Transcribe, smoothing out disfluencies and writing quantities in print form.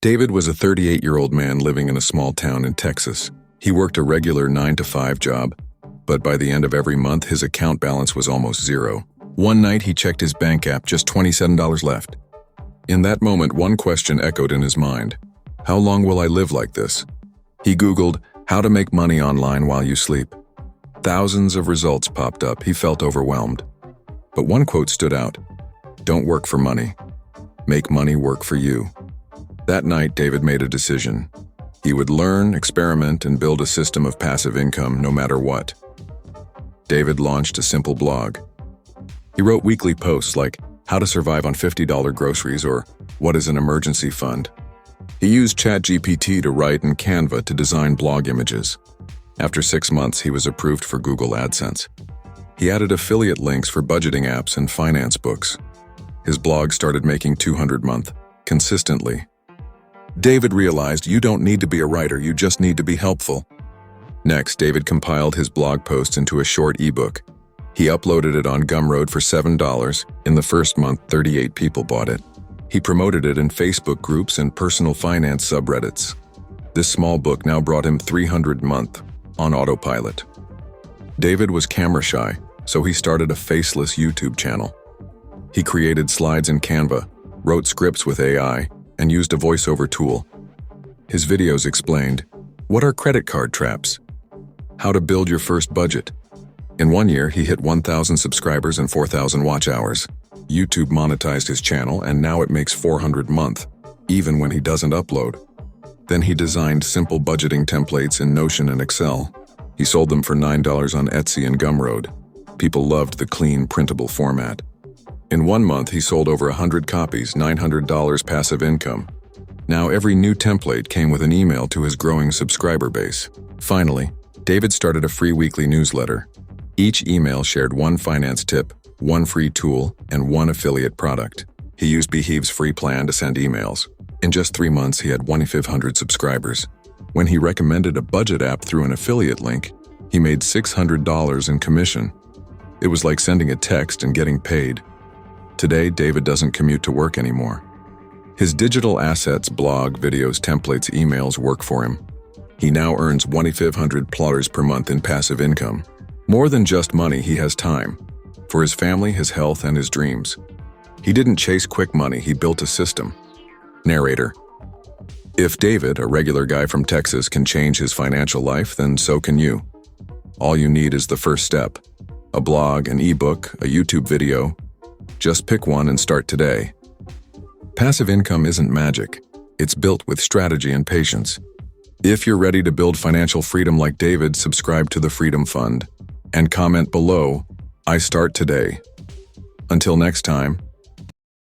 David was a 38-year-old man living in a small town in Texas. He worked a regular 9-to-5 job, but by the end of every month, his account balance was almost zero. One night, he checked his bank app, just $27 left. In that moment, one question echoed in his mind. How long will I live like this? He Googled, how to make money online while you sleep. Thousands of results popped up. He felt overwhelmed. But one quote stood out. Don't work for money. Make money work for you. That night, David made a decision. He would learn, experiment, and build a system of passive income no matter what. David launched a simple blog. He wrote weekly posts like how to survive on $50 groceries or what is an emergency fund. He used ChatGPT to write and Canva to design blog images. After 6 months, he was approved for Google AdSense. He added affiliate links for budgeting apps and finance books. His blog started making $200 a month, consistently. David realized you don't need to be a writer, you just need to be helpful. Next, David compiled his blog posts into a short ebook. He uploaded it on Gumroad for $7. In the first month, 38 people bought it. He promoted it in Facebook groups and personal finance subreddits. This small book now brought him $300 a month on autopilot. David was camera shy, so he started a Faceless YouTube channel. He created slides in Canva, wrote scripts with AI, and used a voiceover tool. His videos explained, what are credit card traps? How to build your first budget. In 1 year, he hit 1,000 subscribers and 4,000 watch hours. YouTube monetized his channel, and now it makes $400 a month, even when he doesn't upload. Then he designed simple budgeting templates in Notion and Excel. He sold them for $9 on Etsy and Gumroad. People loved the clean, printable format. In 1 month, he sold over 100 copies, $900 passive income. Now every new template came with an email to his growing subscriber base. Finally, David started a free weekly newsletter. Each email shared one finance tip, one free tool, and one affiliate product. He used Beehive's free plan to send emails. In just 3 months, he had 2,500 subscribers. When he recommended a budget app through an affiliate link, he made $600 in commission. It was like sending a text and getting paid. Today, David doesn't commute to work anymore. His digital assets, blog, videos, templates, emails work for him. He now earns $2,500 per month in passive income. More than just money, he has time for his family, his health, and his dreams. He didn't chase quick money, he built a system. Narrator. If David, a regular guy from Texas, can change his financial life, then so can you. All you need is the first step. A blog, an ebook, a YouTube video. Just pick one and start today. Passive income isn't magic. It's built with strategy and patience. If you're ready to build financial freedom like David, subscribe to the Freedom Fund and comment below, I start today. Until next time,